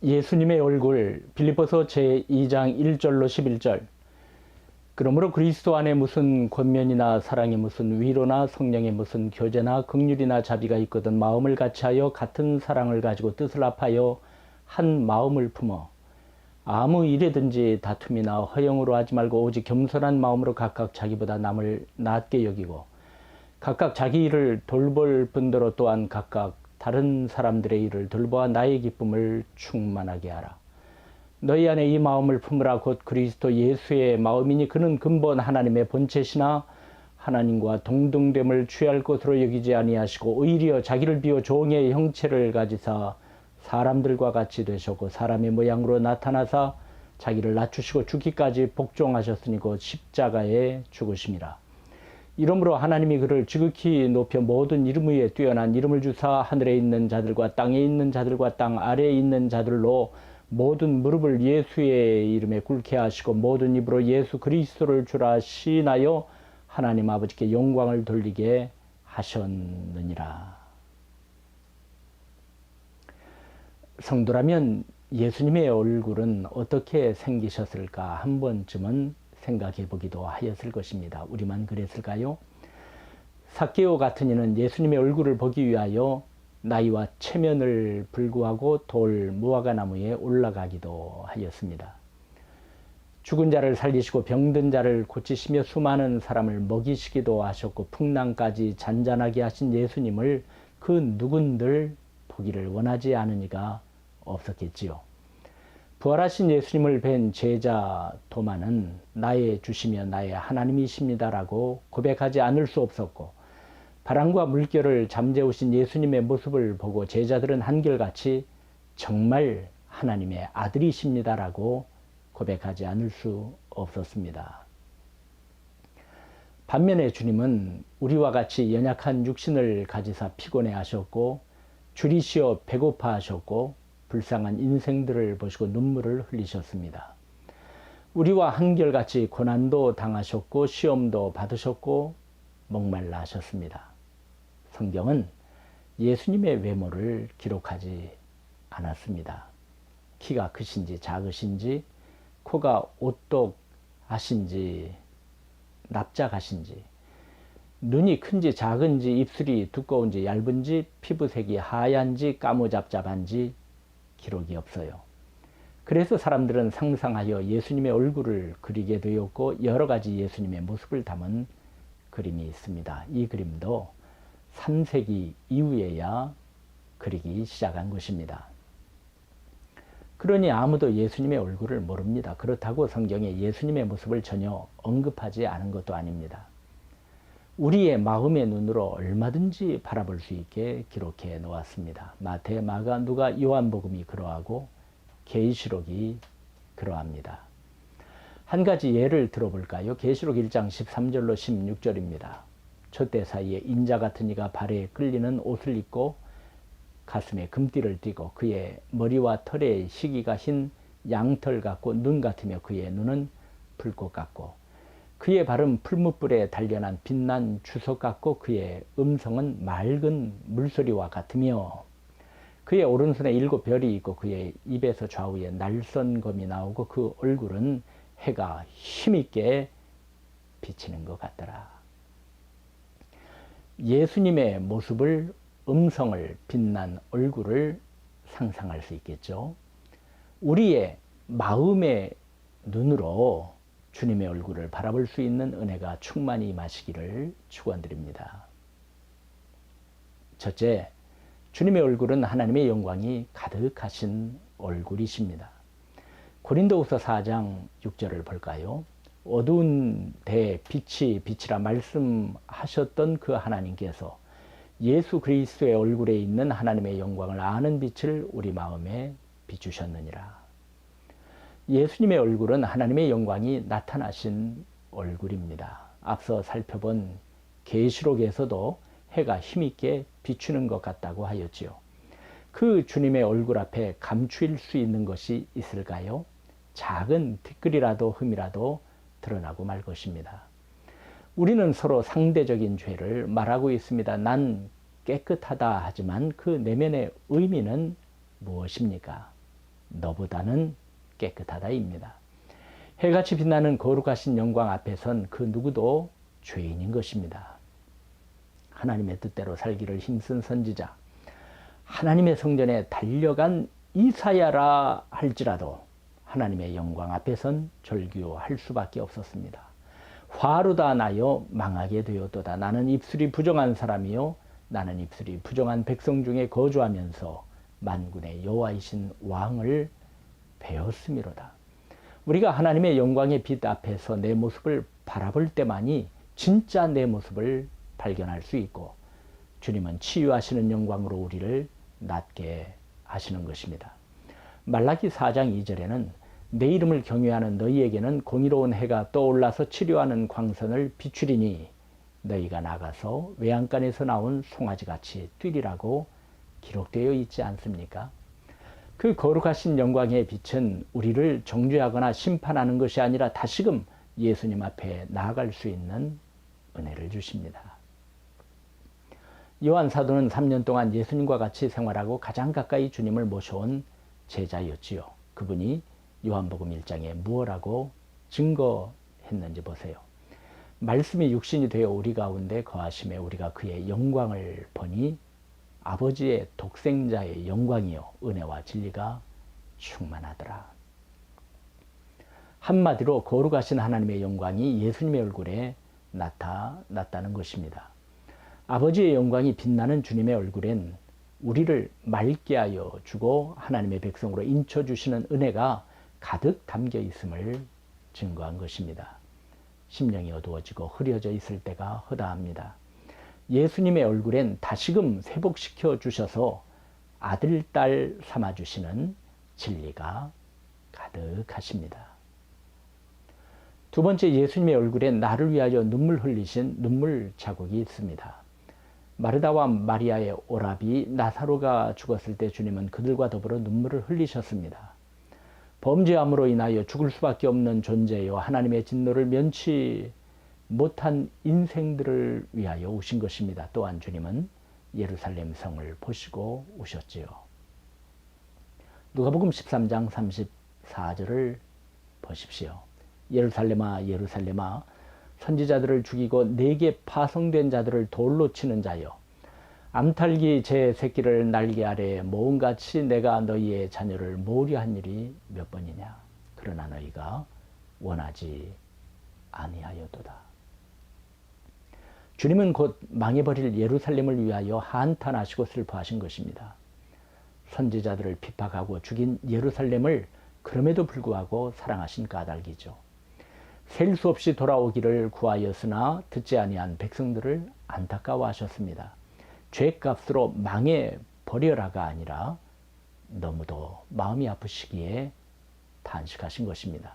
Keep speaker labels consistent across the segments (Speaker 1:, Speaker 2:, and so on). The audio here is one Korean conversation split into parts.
Speaker 1: 예수님의 얼굴 빌립보서 제2장 1절로 11절. 그러므로 그리스도 안에 무슨 권면이나 사랑이 무슨 위로나 성령의 무슨 교제나 긍휼이나 자비가 있거든 마음을 같이하여 같은 사랑을 가지고 뜻을 합하여 한 마음을 품어 아무 일에든지 다툼이나 허영으로 하지 말고 오직 겸손한 마음으로 각각 자기보다 남을 낮게 여기고 각각 자기 일을 돌볼 분대로 또한 각각 다른 사람들의 일을 돌보아 나의 기쁨을 충만하게 하라. 너희 안에 이 마음을 품으라. 곧 그리스도 예수의 마음이니 그는 근본 하나님의 본체시나 하나님과 동등됨을 취할 것으로 여기지 아니하시고 오히려 자기를 비워 종의 형체를 가지사 사람들과 같이 되셨고 사람의 모양으로 나타나사 자기를 낮추시고 죽기까지 복종하셨으니 곧 십자가에 죽으심이라. 이러므로 하나님이 그를 지극히 높여 모든 이름 위에 뛰어난 이름을 주사 하늘에 있는 자들과 땅에 있는 자들과 땅 아래에 있는 자들로 모든 무릎을 예수의 이름에 꿇게 하시고 모든 입으로 예수 그리스도를 주라 시인하여 하나님 아버지께 영광을 돌리게 하셨느니라. 성도라면 예수님의 얼굴은 어떻게 생기셨을까 한 번쯤은 생각해 보기도 하였을 것입니다. 우리만 그랬을까요? 삭개오 같은 이는 예수님의 얼굴을 보기 위하여 나이와 체면을 불구하고 돌 무화과나무에 올라가기도 하였습니다. 죽은 자를 살리시고 병든 자를 고치시며 수많은 사람을 먹이시기도 하셨고 풍랑까지 잔잔하게 하신 예수님을 그 누군들 보기를 원하지 않으니가 없었겠지요. 부활하신 예수님을 뵌 제자 도마는 나의 주시며 나의 하나님이십니다라고 고백하지 않을 수 없었고 바람과 물결을 잠재우신 예수님의 모습을 보고 제자들은 한결같이 정말 하나님의 아들이십니다라고 고백하지 않을 수 없었습니다. 반면에 주님은 우리와 같이 연약한 육신을 가지사 피곤해 하셨고 줄이시어 배고파 하셨고 불쌍한 인생들을 보시고 눈물을 흘리셨습니다. 우리와 한결같이 고난도 당하셨고 시험도 받으셨고 목말라 하셨습니다. 성경은 예수님의 외모를 기록하지 않았습니다. 키가 크신지 작으신지 코가 오똑하신지 납작하신지 눈이 큰지 작은지 입술이 두꺼운지 얇은지 피부색이 하얀지 까무잡잡한지 기록이 없어요. 그래서 사람들은 상상하여 예수님의 얼굴을 그리게 되었고 여러 가지 예수님의 모습을 담은 그림이 있습니다. 이 그림도 3세기 이후에야 그리기 시작한 것입니다. 그러니 아무도 예수님의 얼굴을 모릅니다. 그렇다고 성경에 예수님의 모습을 전혀 언급하지 않은 것도 아닙니다. 우리의 마음의 눈으로 얼마든지 바라볼 수 있게 기록해 놓았습니다. 마태, 마가, 누가, 요한복음이 그러하고 계시록이 그러합니다. 한 가지 예를 들어볼까요? 계시록 1장 13절로 16절입니다. 촛대 사이에 인자 같은 이가 발에 끌리는 옷을 입고 가슴에 금띠를 띠고 그의 머리와 털의 시기가 흰 양털 같고 눈 같으며 그의 눈은 불꽃 같고 그의 발은 풀무불에 단련한 빛난 주석 같고 그의 음성은 맑은 물소리와 같으며 그의 오른손에 7별이 있고 그의 입에서 좌우에 날선검이 나오고 그 얼굴은 해가 힘있게 비치는 것 같더라. 예수님의 모습을 음성을 빛난 얼굴을 상상할 수 있겠죠. 우리의 마음의 눈으로 주님의 얼굴을 바라볼 수 있는 은혜가 충만히 임하시기를 축원드립니다. 첫째, 주님의 얼굴은 하나님의 영광이 가득하신 얼굴이십니다. 고린도후서 4장 6절을 볼까요? 어두운 데에 빛이 빛이라 말씀하셨던 그 하나님께서 예수 그리스도의 얼굴에 있는 하나님의 영광을 아는 빛을 우리 마음에 비추셨느니라. 예수님의 얼굴은 하나님의 영광이 나타나신 얼굴입니다. 앞서 살펴본 계시록에서도 해가 힘있게 비추는 것 같다고 하였지요. 그 주님의 얼굴 앞에 감추일 수 있는 것이 있을까요? 작은 티끌이라도 흠이라도 드러나고 말 것입니다. 우리는 서로 상대적인 죄를 말하고 있습니다. 난 깨끗하다 하지만 그 내면의 의미는 무엇입니까? 너보다는 깨끗하다입니다. 해같이 빛나는 거룩하신 영광 앞에선 그 누구도 죄인인 것입니다. 하나님의 뜻대로 살기를 힘쓴 선지자, 하나님의 성전에 달려간 이사야라 할지라도 하나님의 영광 앞에선 절규할 수밖에 없었습니다. 화로다 나여 망하게 되었도다. 나는 입술이 부정한 사람이요 나는 입술이 부정한 백성 중에 거주하면서 만군의 여호와이신 왕을 배웠음이로다. 우리가 하나님의 영광의 빛 앞에서 내 모습을 바라볼 때만이 진짜 내 모습을 발견할 수 있고 주님은 치유하시는 영광으로 우리를 낫게 하시는 것입니다. 말라기 4장 2절에는 내 이름을 경외하는 너희에게는 공의로운 해가 떠올라서 치료하는 광선을 비추리니 너희가 나가서 외양간에서 나온 송아지같이 뛰리라고 기록되어 있지 않습니까? 그 거룩하신 영광의 빛은 우리를 정죄하거나 심판하는 것이 아니라 다시금 예수님 앞에 나아갈 수 있는 은혜를 주십니다. 요한 사도는 3년 동안 예수님과 같이 생활하고 가장 가까이 주님을 모셔온 제자였지요. 그분이 요한복음 1장에 무엇라고 증거했는지 보세요. 말씀이 육신이 되어 우리 가운데 거하심에 우리가 그의 영광을 보니 아버지의 독생자의 영광이요 은혜와 진리가 충만하더라. 한마디로 거룩하신 하나님의 영광이 예수님의 얼굴에 나타났다는 것입니다. 아버지의 영광이 빛나는 주님의 얼굴엔 우리를 맑게 하여 주고 하나님의 백성으로 인쳐주시는 은혜가 가득 담겨 있음을 증거한 것입니다. 심령이 어두워지고 흐려져 있을 때가 허다합니다. 예수님의 얼굴엔 다시금 회복시켜 주셔서 아들, 딸 삼아주시는 진리가 가득하십니다. 두 번째, 예수님의 얼굴엔 나를 위하여 눈물 흘리신 눈물 자국이 있습니다. 마르다와 마리아의 오라비 나사로가 죽었을 때 주님은 그들과 더불어 눈물을 흘리셨습니다. 범죄함으로 인하여 죽을 수밖에 없는 존재요 하나님의 진노를 면치 못한 인생들을 위하여 오신 것입니다. 또한 주님은 예루살렘 성을 보시고 오셨지요. 누가복음 13장 34절을 보십시오. 예루살렘아 예루살렘아 선지자들을 죽이고 내게 파송된 자들을 돌로 치는 자여 암탉이 제 새끼를 날개 아래 모음같이 내가 너희의 자녀를 모으려 한 일이 몇 번이냐. 그러나 너희가 원하지 아니하였도다. 주님은 곧 망해버릴 예루살렘을 위하여 한탄하시고 슬퍼하신 것입니다. 선지자들을 핍박하고 죽인 예루살렘을 그럼에도 불구하고 사랑하신 까닭이죠. 셀 수 없이 돌아오기를 구하였으나 듣지 아니한 백성들을 안타까워하셨습니다. 죄값으로 망해버려라가 아니라 너무도 마음이 아프시기에 탄식하신 것입니다.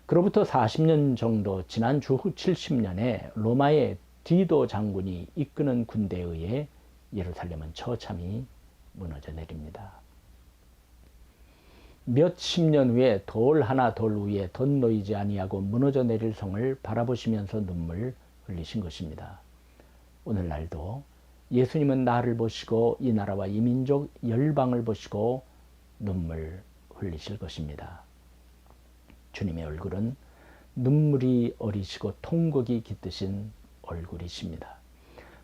Speaker 1: 그로부터 40년 정도 지난 주 70년에 로마의 디도 장군이 이끄는 군대에 의해 예루살렘은 처참히 무너져 내립니다. 몇십 년 후에 돌 하나 돌 위에 덧 놓이지 아니하고 무너져 내릴 성을 바라보시면서 눈물 흘리신 것입니다. 오늘날도 예수님은 나를 보시고 이 나라와 이 민족 열방을 보시고 눈물 흘리실 것입니다. 주님의 얼굴은 눈물이 어리시고 통곡이 깃드신 얼굴이십니다.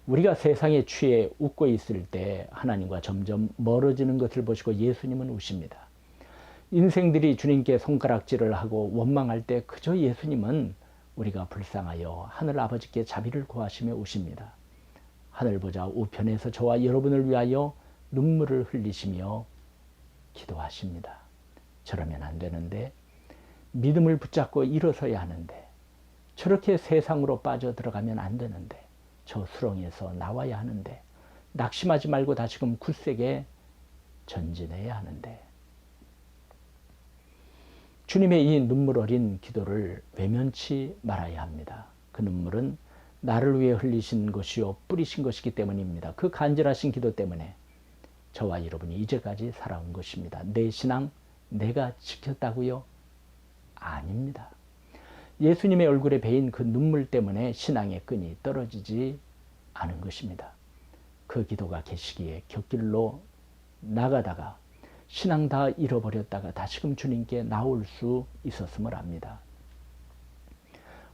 Speaker 1: 우리가 세상에 취해 웃고 있을 때 하나님과 점점 멀어지는 것을 보시고 예수님은 우십니다. 인생들이 주님께 손가락질을 하고 원망할 때 그저 예수님은 우리가 불쌍하여 하늘 아버지께 자비를 구하시며 우십니다. 하늘 보자 우편에서 저와 여러분을 위하여 눈물을 흘리시며 기도하십니다. 저러면 안 되는데, 믿음을 붙잡고 일어서야 하는데, 저렇게 세상으로 빠져 들어가면 안 되는데, 저 수렁에서 나와야 하는데, 낙심하지 말고 다시금 굳세게 전진해야 하는데, 주님의 이 눈물 어린 기도를 외면치 말아야 합니다. 그 눈물은 나를 위해 흘리신 것이요 뿌리신 것이기 때문입니다. 그 간절하신 기도 때문에 저와 여러분이 이제까지 살아온 것입니다. 내 신앙 내가 지켰다고요? 아닙니다. 예수님의 얼굴에 베인 그 눈물 때문에 신앙의 끈이 떨어지지 않은 것입니다. 그 기도가 계시기에 곁길로 나가다가 신앙 다 잃어버렸다가 다시금 주님께 나올 수 있었음을 압니다.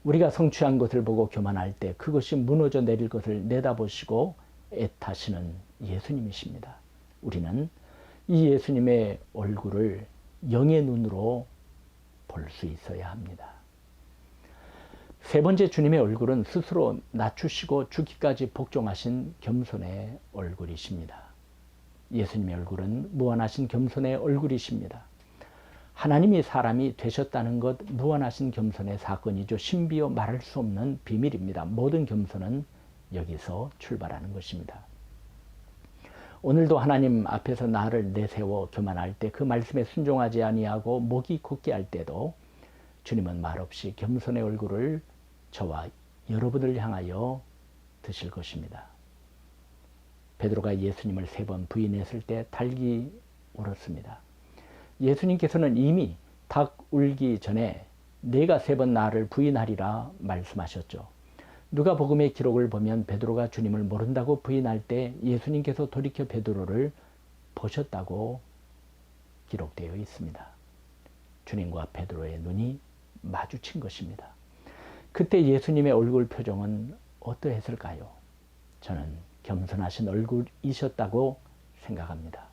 Speaker 1: 우리가 성취한 것을 보고 교만할 때 그것이 무너져 내릴 것을 내다보시고 애타시는 예수님이십니다. 우리는 이 예수님의 얼굴을 영의 눈으로 볼 수 있어야 합니다. 세 번째, 주님의 얼굴은 스스로 낮추시고 죽기까지 복종하신 겸손의 얼굴이십니다. 예수님의 얼굴은 무한하신 겸손의 얼굴이십니다. 하나님이 사람이 되셨다는 것, 무한하신 겸손의 사건이죠. 신비어 말할 수 없는 비밀입니다. 모든 겸손은 여기서 출발하는 것입니다. 오늘도 하나님 앞에서 나를 내세워 교만할 때, 그 말씀에 순종하지 아니하고 목이 굳게 할 때도 주님은 말없이 겸손의 얼굴을 저와 여러분을 향하여 드실 것입니다. 베드로가 예수님을 3번 부인했을 때 닭이 울었습니다. 예수님께서는 이미 닭 울기 전에 내가 3번 나를 부인하리라 말씀하셨죠. 누가복음의 기록을 보면 베드로가 주님을 모른다고 부인할 때 예수님께서 돌이켜 베드로를 보셨다고 기록되어 있습니다. 주님과 베드로의 눈이 마주친 것입니다. 그때 예수님의 얼굴 표정은 어떠했을까요? 저는 겸손하신 얼굴이셨다고 생각합니다.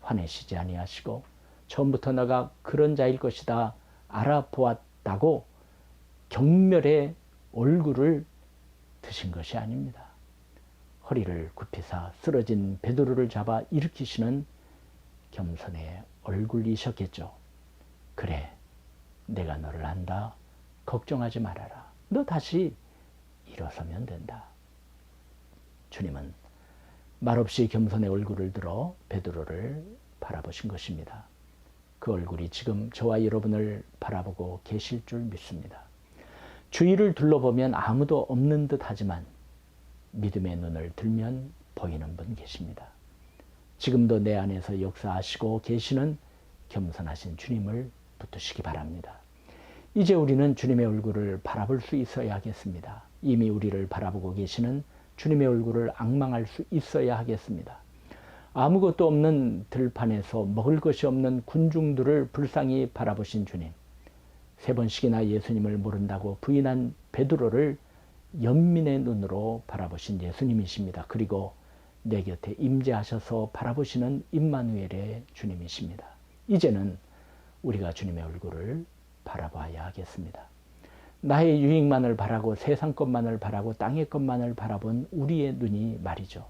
Speaker 1: 화내시지 아니하시고 처음부터 너가 그런 자일 것이다 알아보았다고 경멸의 얼굴을 드신 것이 아닙니다. 허리를 굽히사 쓰러진 베드로를 잡아 일으키시는 겸손의 얼굴이셨겠죠. 그래, 내가 너를 안다. 걱정하지 말아라. 너 다시 일어서면 된다. 주님은 말없이 겸손의 얼굴을 들어 베드로를 바라보신 것입니다. 그 얼굴이 지금 저와 여러분을 바라보고 계실 줄 믿습니다. 주위를 둘러보면 아무도 없는 듯 하지만 믿음의 눈을 들면 보이는 분 계십니다. 지금도 내 안에서 역사하시고 계시는 겸손하신 주님을 붙드시기 바랍니다. 이제 우리는 주님의 얼굴을 바라볼 수 있어야 하겠습니다. 이미 우리를 바라보고 계시는 주님의 얼굴을 앙망할 수 있어야 하겠습니다. 아무것도 없는 들판에서 먹을 것이 없는 군중들을 불쌍히 바라보신 주님, 3번씩이나 예수님을 모른다고 부인한 베드로를 연민의 눈으로 바라보신 예수님이십니다. 그리고 내 곁에 임재하셔서 바라보시는 임마누엘의 주님이십니다. 이제는 우리가 주님의 얼굴을 바라봐야 하겠습니다. 나의 유익만을 바라고 세상 것만을 바라고 땅의 것만을 바라본 우리의 눈이 말이죠.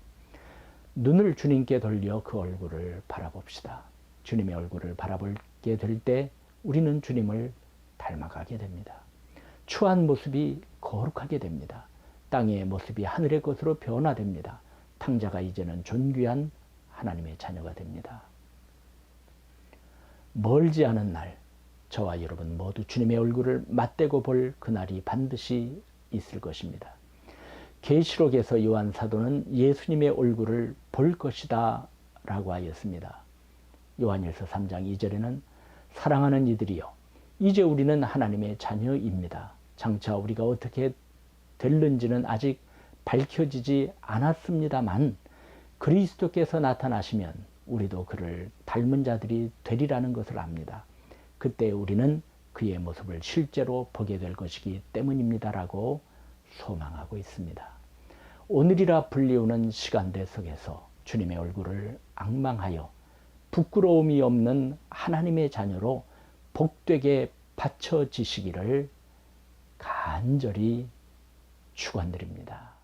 Speaker 1: 눈을 주님께 돌려 그 얼굴을 바라봅시다. 주님의 얼굴을 바라보게 될 때 우리는 주님을 닮아가게 됩니다. 추한 모습이 거룩하게 됩니다. 땅의 모습이 하늘의 것으로 변화됩니다. 탕자가 이제는 존귀한 하나님의 자녀가 됩니다. 멀지 않은 날, 저와 여러분 모두 주님의 얼굴을 맞대고 볼 그날이 반드시 있을 것입니다. 계시록에서 요한 사도는 예수님의 얼굴을 볼 것이다 라고 하였습니다. 요한일서 3장 2절에는 사랑하는 이들이여, 이제 우리는 하나님의 자녀입니다. 장차 우리가 어떻게 될는지는 아직 밝혀지지 않았습니다만 그리스도께서 나타나시면 우리도 그를 닮은 자들이 되리라는 것을 압니다. 그때 우리는 그의 모습을 실제로 보게 될 것이기 때문입니다라고 소망하고 있습니다. 오늘이라 불리우는 시간대 속에서 주님의 얼굴을 앙망하여 부끄러움이 없는 하나님의 자녀로 복되게 바쳐지시기를 간절히 축원드립니다.